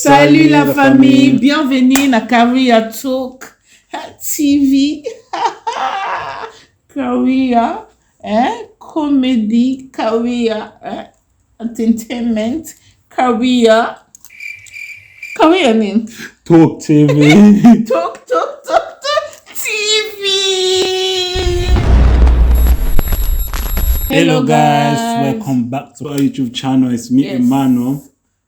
Salut la famille, bienvenue à Career Talk TV, Career, comédie, Career, entertainment, Career name. Talk TV. Talk TV. Hello guys, welcome back to our YouTube channel. It's me, Emmanuel.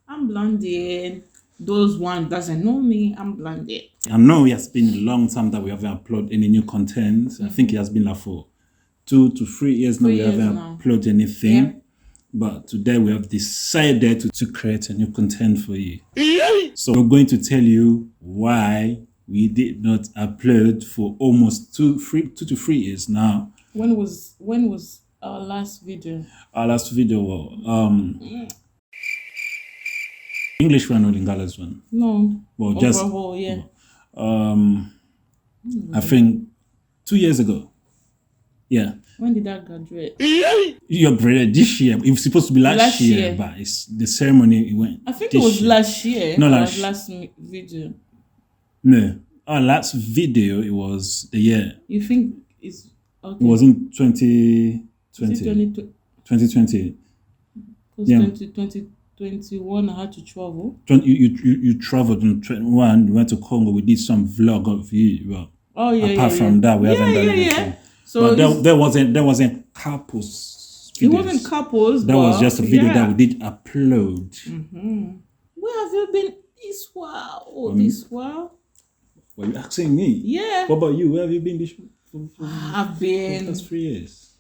I'm Blondie. Those one doesn't know me, I'm Blondie. I know it has been a long time that we haven't uploaded any new content. I think it has been like for 2 to 3 years now we haven't uploaded anything. Yeah. But today we have decided to create a new content for you. So we're going to tell you why we did not upload for almost 2 to 3 years now. When was our last video? Our last video English one or Lingala's one? No. Well, just overall, yeah. I think 2 years ago. Yeah. When did I graduate? You graduated this year. It was supposed to be last year, but it's the ceremony. It went. I think it was year. Last year. No, last video. No, our last video. It was the year. You think it's okay? It was in 2020. 2020. Yeah. 2021, I had to travel. You traveled in 21. You went to Congo. We did some vlog of you. Well, apart from that, we haven't done anything. So but there wasn't couples. It wasn't couples. That was just a video that we did upload. Mm-hmm. Where have you been this while? This while? Were you asking me? Yeah. What about you? Where have you been this I've been for the past 3 years.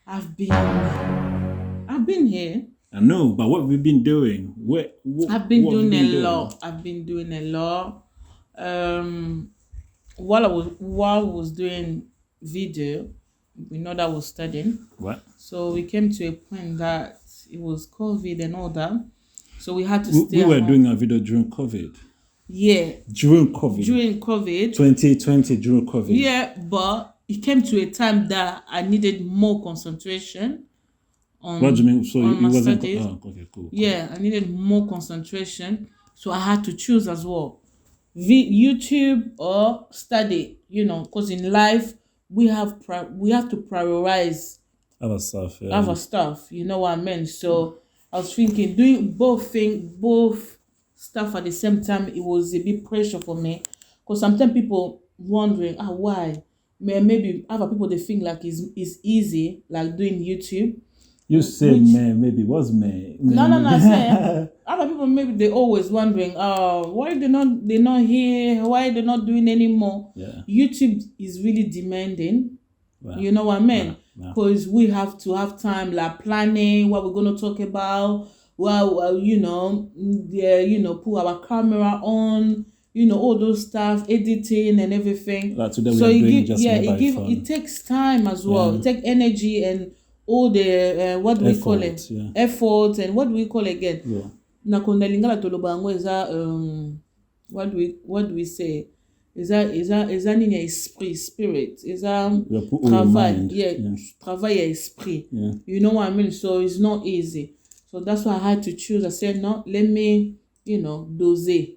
I've been here. I know, but what have you been doing? I've been doing a lot. While I was doing video, we know that I was studying. What? So we came to a point that it was COVID and all that. So we had to stay. We were doing a video during COVID. Yeah. During COVID. 2020, during COVID. Yeah, but it came to a time that I needed more concentration on. What do you mean? So it wasn't. studies. Oh, okay, cool. Yeah, I needed more concentration, so I had to choose as well, YouTube or study. Because in life we have to prioritize our stuff. Yeah. Our stuff. You know what I mean? So I was thinking doing both stuff at the same time. It was a bit pressure for me, because sometimes people wondering why. Maybe other people they think like it's easy, like doing YouTube. You say maybe what's me? No. I say other people maybe they always wondering, why they're not here? Why they're not doing anymore? Yeah. YouTube is really demanding. Wow. You know what I mean? Wow. Because we have to have time like planning what we're gonna talk about. Well, put our camera on. All those stuff, editing and everything. Like today so it takes time as well. Yeah. It takes energy and all the what do we call it? Yeah. Effort and what do we call it again? Yeah. Nakonda lingala tolobango is what do we say? Is that nini spirit? Is that travail? Travail esprit. Yeah. You know what I mean? So it's not easy. So that's why I had to choose. I said no, let me doser.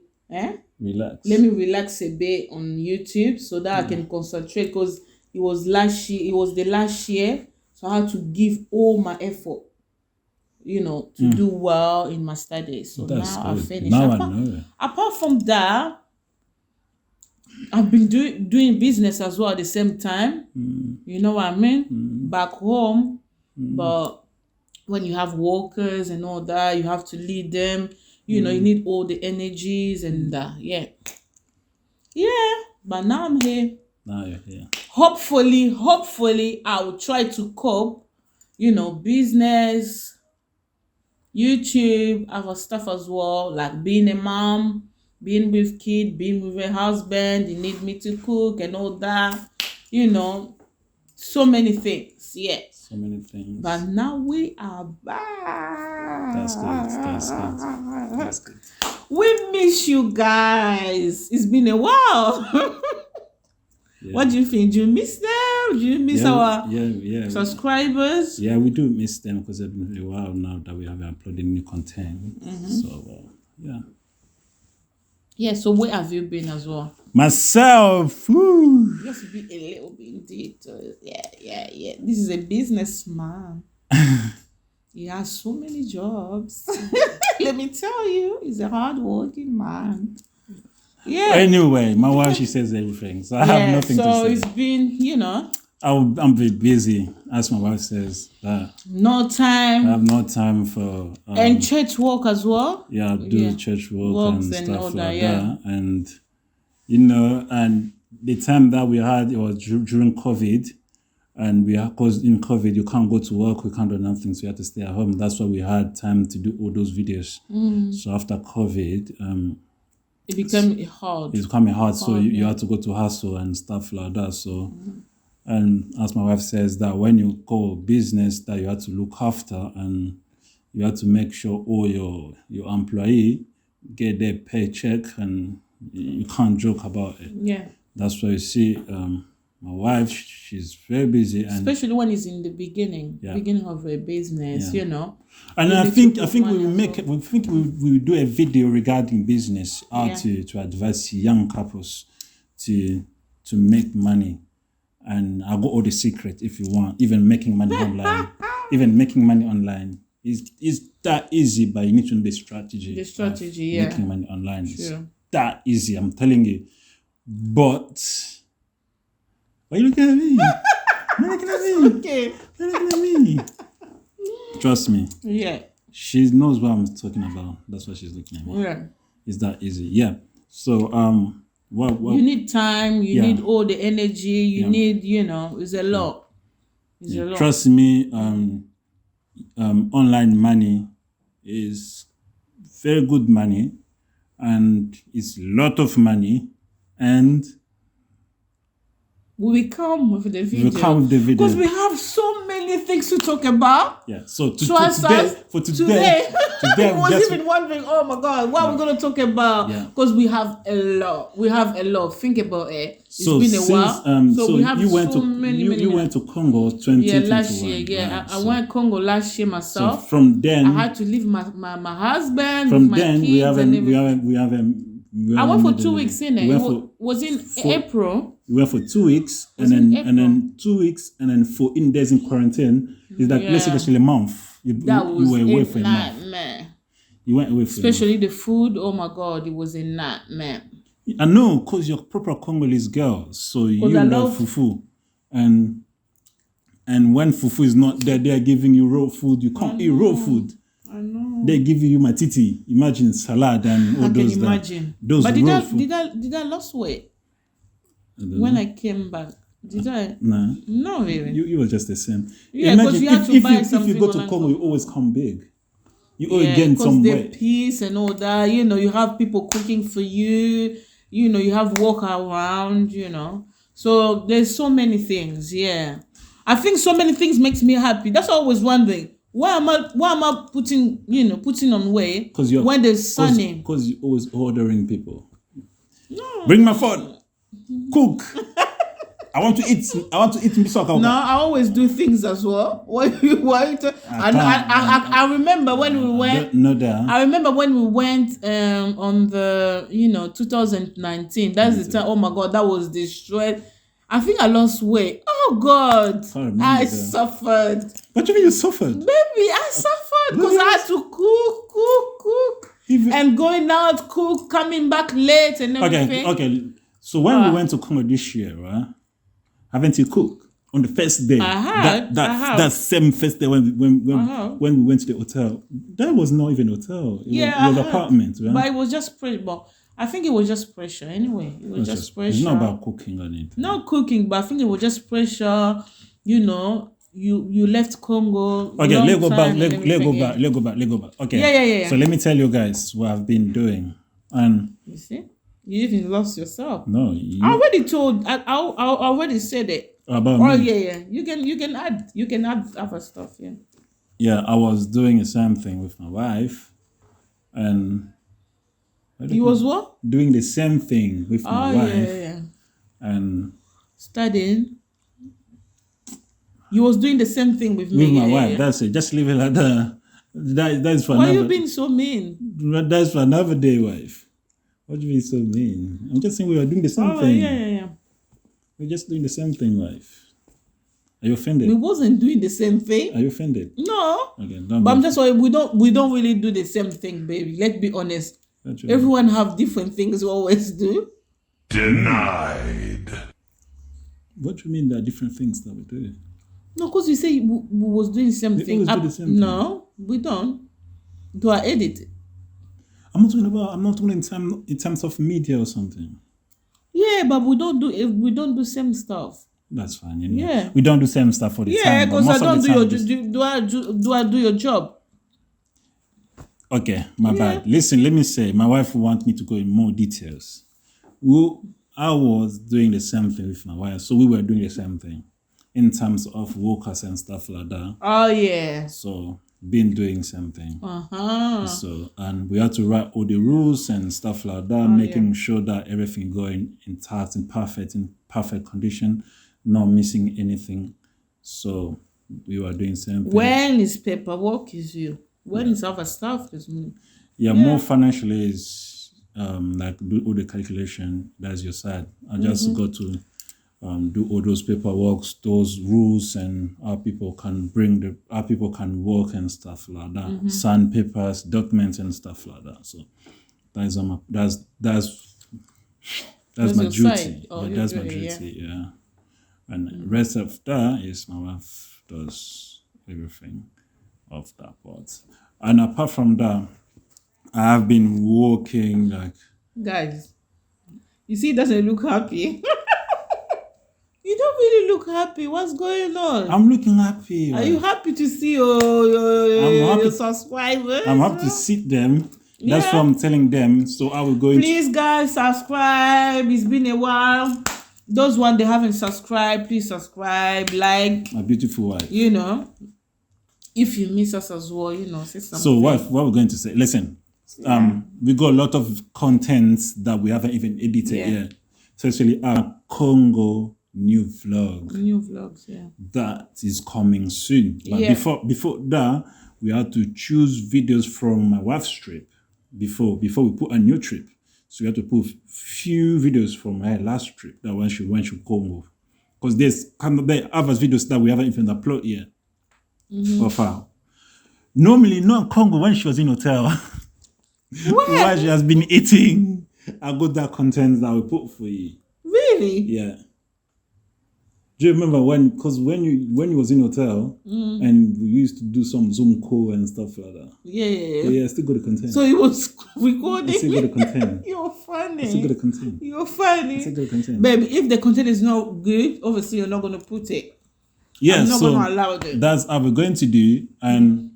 Relax. Let me relax a bit on YouTube so that I can concentrate, because it was the last year, so I had to give all my effort, to do well in my studies. So now I finished. Now I know. Apart from that, I've been doing business as well at the same time. You know what I mean? Back home, but when you have workers and all that, you have to lead them. You need all the energies and yeah. But now I'm here. Now you're here. Hopefully, I will try to cope. Business, YouTube, other stuff as well, like being a mom, being with kids, being with a husband. You need me to cook and all that. So many things. Yeah. So many things. But now we are back. That's good. We miss you guys. It's been a while. Yeah. What do you think? Do you miss them? Do you miss our subscribers? Yeah, we do miss them, because it's been a while now that we have uploaded new content. So, yeah. Yeah, so where have you been as well? Myself, woo. Just be a little bit indeed. Yeah. This is a businessman. He has so many jobs. Let me tell you, he's a hard-working man. Yeah. Anyway, my wife, she says everything, so I have nothing to say. So it's been, I'm very busy, as my wife says. No time. I have no time for... and church work as well? Yeah, I do church work and stuff like that. And, and the time that we had, it was during COVID. And because in COVID, you can't go to work, we can't do nothing, so you had to stay at home. That's why we had time to do all those videos. So after COVID... it became hard. It's becoming hard, so you have to go to hustle and stuff like that. So... And as my wife says, that when you go business, that you have to look after and you have to make sure all your employee get their paycheck, and you can't joke about it. Yeah. That's why you see my wife, she's very busy. And especially when it's in the beginning of a business, And I think we will do a video regarding business, how to advise young couples to make money. And I'll go all the secrets if you want. Even making money online. is that easy, but you need to know the strategy. The strategy, making money online is that easy, I'm telling you. But why are you looking at me? Why are you looking at me? Okay. Why are you looking at me? Trust me. Yeah. She knows what I'm talking about. That's why she's looking at me. Yeah. It's that easy. Yeah. So you need time, you need all the energy, you need, it's a lot. It's a lot. Trust me, online money is very good money, and it's a lot of money, and we will come with the video. Because we have so many things to talk about. Yeah. So today, I was even wondering, oh my God, what are we going to talk about? Because we have a lot. Think about it. It's been a while. So we have many. You went to Congo 2021. Yeah, last year. Yeah, I went to Congo last year myself. So from then, I had to leave my husband. From my then, kids we have I went for 2 weeks in it. It was in April. We went for 2 weeks, and then 2 weeks, and then 14 days in quarantine. It's like basically a month. You were away for a month. Man. You went away for especially the food. Oh my God, it was a nightmare. I know, because you're proper Congolese girl, so you love fufu, and when fufu is not there, they are giving you raw food. You can't eat raw food. I know. They give you matiti. Imagine salad and all those. I can imagine. But did I lose weight when I came back? Did I? No. No, really. You were just the same. Yeah, because you had to buy something. If you go to Congo, you always come big. You always gain some weight. The peace and all that. You have people cooking for you. You have walk around. So there's so many things. Yeah, I think so many things makes me happy. That's always one thing. Why am I putting on weight when there's sunny? Because you're always ordering people. No. Bring my phone. Cook. I want to eat misoko. No, I always do things as well. I remember when we went. I remember when we went on the 2019. That's the time. Oh my God, that was destroyed. I think I lost weight. Oh God, I suffered. What do you mean you suffered? Baby, I suffered because I had to cook, and going out, cook, coming back late and everything. Okay. So when we went to Congo this year, right? Haven't you cooked on the first day? I have. That same first day when we went to the hotel. That was not even a hotel. It was an apartment, right? But it was just pretty. But I think it was just pressure anyway. It was just pressure. It's not about cooking or anything. Not cooking, but I think it was just pressure. You left Congo. Okay, let's go back. Okay. Yeah. So let me tell you guys what I've been doing. And you see? You even lost yourself. No, I already told. I already said it. About me. Oh yeah. You can add other stuff. Yeah. Yeah, I was doing the same thing with my wife, and you was what? Doing the same thing with my wife. Yeah. And studying. You was doing the same thing with me. With my wife. Yeah. That's it. Just leave it like that. That's for Why you being so mean? That's for another day, wife. What do you mean so mean? I'm just saying we are doing the same Oh, thing. yeah. We're just doing the same thing, life. Are you offended? We wasn't doing the same thing. Are you offended? No. Okay, But I'm just saying we don't really do the same thing, baby. Let's be honest. Everyone have different things we always do. Denied. What do you mean there are different things that we do? No, because you say we was doing something. We always do the same thing. No, we don't. Do I edit it? I'm not talking in terms of media or something. Yeah, but we don't do same stuff. That's fine. You know? Yeah. We don't do same stuff for the time. Yeah, because I don't do your do I do your job? Okay, my bad. Listen, let me say, my wife wants me to go in more details. I was doing the same thing with my wife, so we were doing the same thing in terms of workers and stuff like that. Oh yeah. So been doing something. Uh-huh. So and we had to write all the rules and stuff like that, making sure that everything going intact in perfect condition, not missing anything. So we were doing something. When is paperwork is you? When is other stuff is me? Yeah, more financially is like do all the calculation. That's your side. I just got to do all those paperwork, those rules, and how people can work and stuff like that. Sign papers, documents, and stuff like that. So that's my your duty. side. Oh, That's my duty, duty. Yeah. And the rest of that is my wife does everything of that part. And apart from that, I have been working like. Guys, you see, he doesn't look happy. You don't really look happy. What's going on? I'm looking happy. Are you happy to see your subscribers? I'm happy to see them. That's what I'm telling them. So I will go. Please, guys, subscribe. It's been a while. Those one they haven't subscribed, please subscribe, like. My beautiful wife. You know, if you miss us as well, you know, say something. So what we're going to say? Listen, we got a lot of contents that we haven't even edited yet, especially our Congo new vlogs. Yeah, that is coming soon. But before that, we had to choose videos from my wife's trip before we put a new trip. So we had to put few videos from her last trip that when she went to Congo, because there's other videos that we haven't even uploaded yet. Of her. Normally, not Congo when she was in hotel. Why she has been eating. I got that content that we put for you. Really? Yeah. Do you remember when you was in hotel and we used to do some Zoom call and stuff like that? Yeah. I still got the content. So it was recording. I still got the content. You're funny. I still got the content. You're funny. I still got the content. Baby, if the content is not good, obviously you're not going to put it. Yeah, I'm not going to allow it. That's how we're going to do, and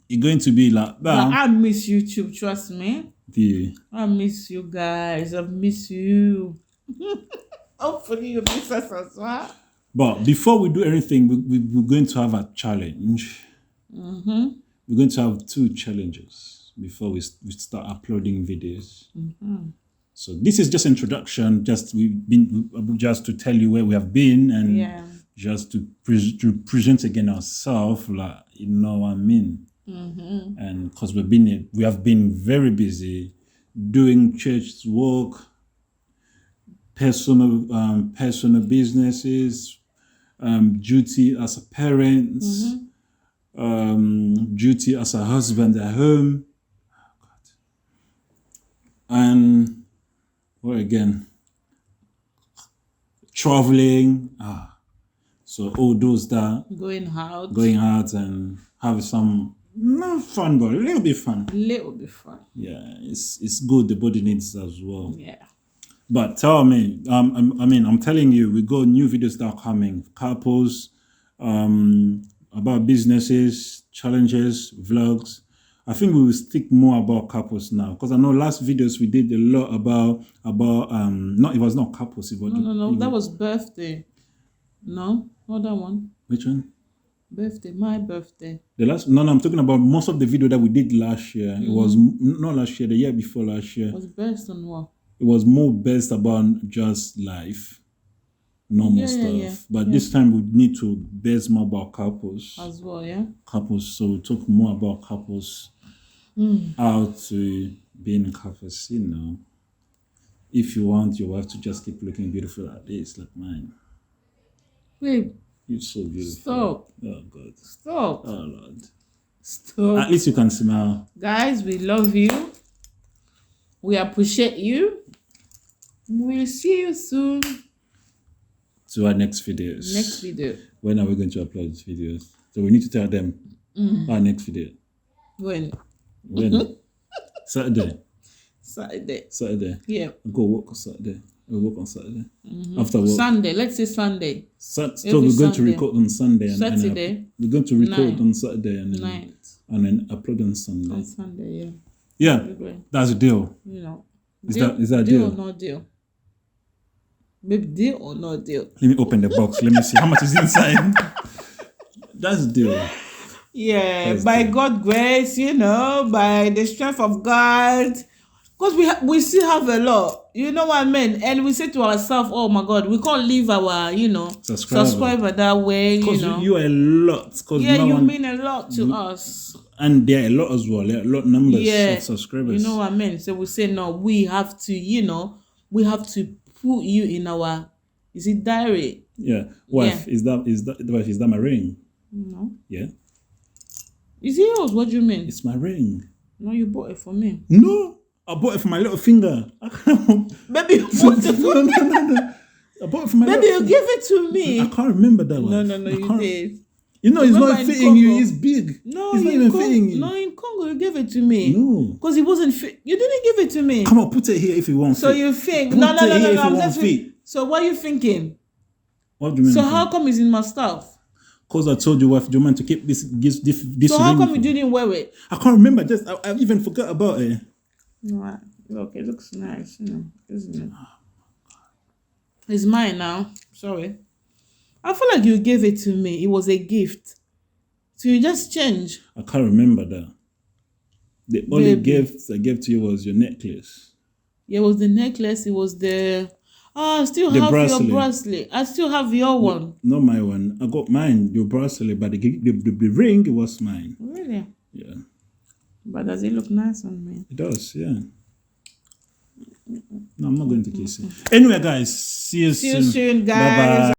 it's going to be like that. But I miss YouTube, trust me. Yeah. I miss you guys. I miss you. Hopefully you miss us as well. But before we do anything, we're going to have a challenge. We're going to have 2 challenges before we start uploading videos. So this is just introduction. We've been to tell you where we have been and just to present again ourselves, like, you know what I mean. And because we have been very busy doing church work, personal businesses, duty as a parent, duty as a husband at home, and what again? Traveling. So all those that going out and have some not fun, but a little bit fun. Yeah, it's good. The body needs as well. Yeah. But tell me, I'm telling you, we got new videos that are coming. Couples, about businesses, challenges, vlogs. I think we will stick more about couples now, because I know last videos we did a lot about it was not couples. It was no, that was birthday. No, not that one. Which one? Birthday, my birthday. I'm talking about most of the video that we did last year. It was not last year, the year before last year. It was based on what? It was more based about just life, normal stuff. But this time we need to base more about couples. As well, yeah? Couples, so we talk more about couples, how to be in couples, you know. if you want your wife to just keep looking beautiful like this, like mine. Babe, You're so beautiful. stop. Oh God. Stop. Oh Lord. Stop. At least you can smile. Guys, we love you. We appreciate you. We'll see you soon. To our next videos. Next video. When are we going to upload these videos? So we need to tell them our next video. When? Saturday. Saturday. Yeah. I'll go work on Saturday. We'll work on Saturday. After work. Sunday. Let's say Sunday. So we're going to record on Sunday. Saturday. We're going to record 9. on Saturday and then upload on Sunday. On Sunday, yeah. Yeah, that's a deal. You know. Is that a deal? Deal or not deal? Maybe deal or not deal? Let me open the box. Let me see how much is inside. That's a deal. Yeah, by God's grace, you know, by the strength of God. Because we still have a lot. You know what I mean? And we say to ourselves, oh my God, we can't leave our, subscriber that way, Because you are a lot. Yeah, you mean a lot to us. And there are a lot as well. There are a lot numbers of subscribers. You know what I mean? So we say, no, we have to, we have to put you in our, is it diary? Yeah. Wife, is that my ring? No. Yeah. Is it yours? What do you mean? It's my ring. No, you bought it for me. No. I bought it for my little finger. Maybe you bought it for me. No. I bought it for my Maybe you give it to me. I can't remember that one. No, you did. It's not fitting you. It's big. No, it's not even fitting you. No, in Congo, you gave it to me. No. Because it wasn't fit. You didn't give it to me. Come on, put it here if you want. So you think. Put No. it here if you I'm want just fit. So what are you thinking? What do you mean? So how come it's in my stuff? Because I told you, wife, do you mind to keep this So how come you didn't wear it? I can't remember. I even forgot about it. Right. Look, it looks nice, isn't it? It's mine now. Sorry. I feel like you gave it to me. It was a gift. So you just change. I can't remember that. The only gift I gave to you was your necklace. Yeah, it was the necklace. It was the... I still have your bracelet. I still have your one. Not my one. I got mine, your bracelet, but the ring was mine. Really? Yeah. But does it look nice on me? It does, yeah. No, I'm not going to kiss it. Anyway, guys, see you soon. See you soon, guys. Bye-bye.